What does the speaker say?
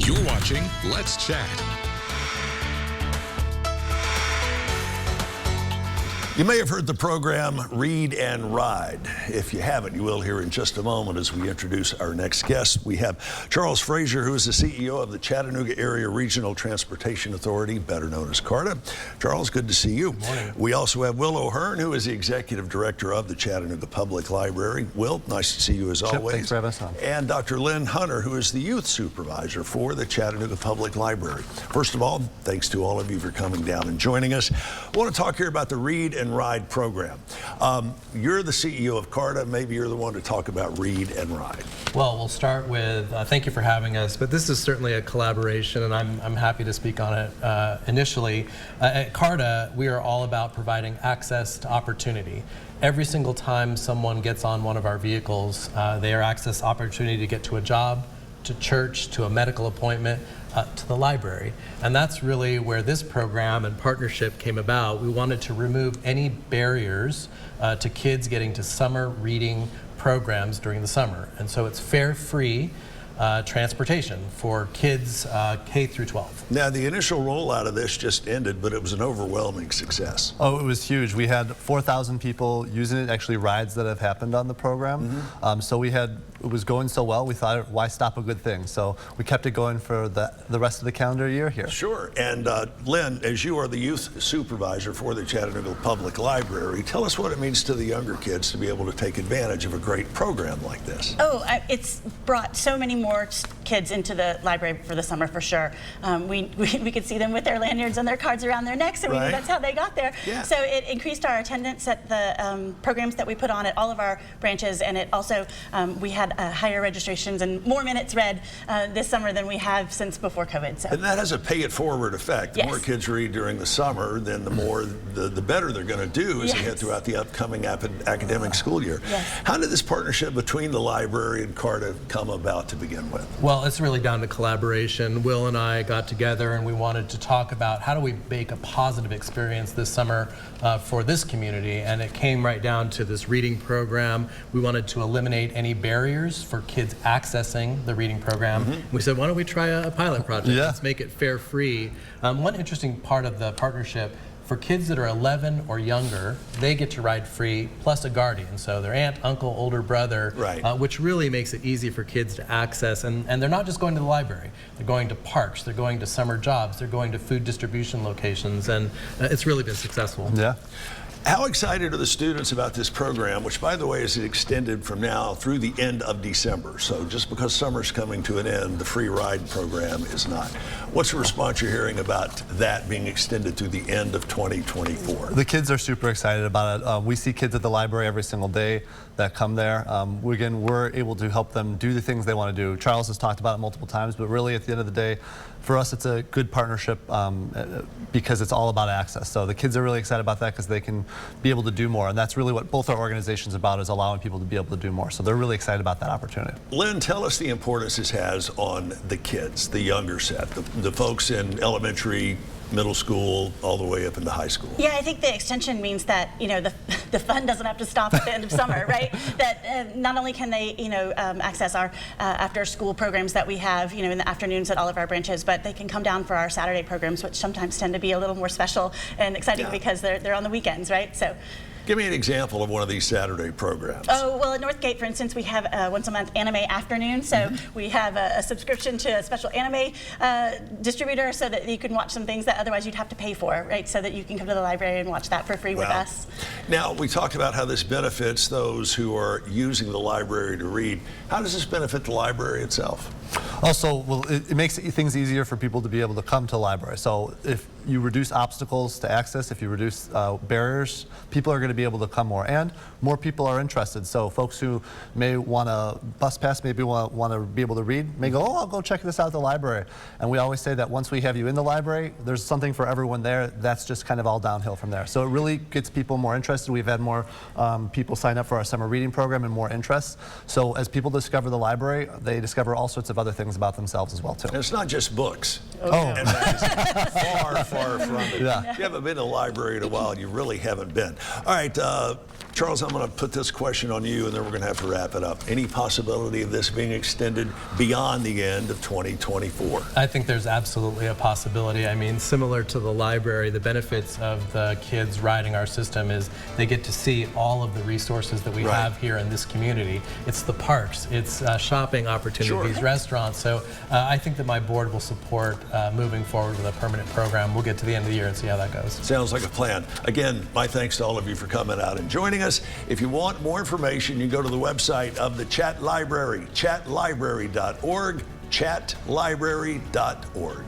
You're watching Let's Chat. You may have heard the program Read and Ride. If you haven't, you will hear in just a moment as we introduce our next guest. We have Charles Frazier, who is the CEO of the Chattanooga Area Regional Transportation Authority, better known as CARTA. Charles, good to see you. Good morning. We also have Will O'Hearn, who is the Executive Director of the Chattanooga Public Library. Will, nice to see you as always. Thanks for having us on. And Dr. Lynn Hunter, who is the Youth Supervisor for the Chattanooga Public Library. First of all, thanks to all of you for coming down and joining us. I want to talk here about the Read and Ride program. You're the CEO of CARTA. Maybe you're the one to talk about Read and Ride. Well, we'll start with thank you for having us, but this is certainly a collaboration, and I'm happy to speak on it initially. At CARTA, we are all about providing access to opportunity. Every single time someone gets on one of our vehicles, they are access opportunity to get to a job, to church, to a medical appointment, to the library. And that's really where this program and partnership came about. We wanted to remove any barriers to kids getting to summer reading programs during the summer. And so it's fare-free transportation for kids K through 12. Now, the initial rollout of this just ended, but it was an overwhelming success. Oh, it was huge. We had 4,000 people using it, actually rides that have happened on the program. So it was going so well, we thought, why stop a good thing? So we kept it going for the rest of the calendar year here. Sure. And Lynn, as you are the youth supervisor for the Chattanooga Public Library, tell us what it means to the younger kids to be able to take advantage of a great program like this. Oh, it's brought so many more kids into the library for the summer, for sure. We could see them with their lanyards and their cards around their necks, and we knew that's how they got there. Yeah. So it increased our attendance at the programs that we put on at all of our branches, and it also, we had higher registrations and more minutes read this summer than we have since before COVID. So. And that has a pay-it-forward effect. The Yes. more kids read during the summer, then the better they're going to do as they head throughout the upcoming academic school year. Yes. How did this partnership between the library and CARTA come about to begin with? Well, it's really down to collaboration. Will and I got together and we wanted to talk about how do we make a positive experience this summer for this community, and it came right down to this reading program. We wanted to eliminate any barriers for kids accessing the reading program. We said, why don't we try a pilot project? Yeah. Let's make it fare free. One interesting part of the partnership, for kids that are 11 or younger, they get to ride free, plus a guardian. So their aunt, uncle, older brother, which really makes it easy for kids to access. And they're not just going to the library. They're going to parks, they're going to summer jobs, they're going to food distribution locations, and it's really been successful. Yeah. How excited are the students about this program, which, by the way, is extended from now through the end of December? So just because summer's coming to an end, the free ride program is not. What's the response you're hearing about that being extended through the end of 2024? The kids are super excited about it. We see kids at the library every single day that come there. We're able to help them do the things they want to do. Charles has talked about it multiple times, but really at the end of the day, for us, it's a good partnership because it's all about access. So the kids are really excited about that because they can be able to do more. And that's really what both our organizations are about, is allowing people to be able to do more. So they're really excited about that opportunity. Lynn, tell us the importance this has on the kids, the younger set, the folks in elementary, middle school, all the way up into high school. Yeah, I think the extension means that, you know, the fun doesn't have to stop at the end of summer, right? That not only can they, you know, access our after-school programs that we have, you know, in the afternoons at all of our branches, but they can come down for our Saturday programs, which sometimes tend to be a little more special and exciting because they're on the weekends, right? So. Give me an example of one of these Saturday programs. Oh, well, at Northgate, for instance, we have once a month anime afternoon. So we have a subscription to a special anime distributor so that you can watch some things that otherwise you'd have to pay for, right? So that you can come to the library and watch that for free with us. Now, we talked about how this benefits those who are using the library to read. How does this benefit the library itself? Also, well, it makes things easier for people to be able to come to the library. So if you reduce obstacles to access, if you reduce barriers, people are going to be able to come more, and more people are interested. So folks who may want a bus pass, maybe want to be able to read, may go, oh, I'll go check this out at the library. And we always say that once we have you in the library, there's something for everyone there. That's just kind of all downhill from there. So it really gets people more interested. We've had more people sign up for our summer reading program and more interest. So as people discover the library, they discover all sorts of other things about themselves as well, too. And it's not just books. Oh. And that is far from it. Yeah. If you haven't been to the library in a while, you really haven't been. All right, Charles, I'm going to put this question on you, and then we're going to have to wrap it up. Any possibility of this being extended beyond the end of 2024? I think there's absolutely a possibility. I mean, similar to the library, the benefits of the kids riding our system is they get to see all of the resources that we have here in this community. It's the parks, it's shopping opportunities, restaurants. So I think that my board will support moving forward with a permanent program. We'll get to the end of the year and see how that goes. Sounds like a plan. Again, my thanks to all of you for coming out and joining us. If you want more information, you can go to the website of the Chat Library, chatlibrary.org, chatlibrary.org.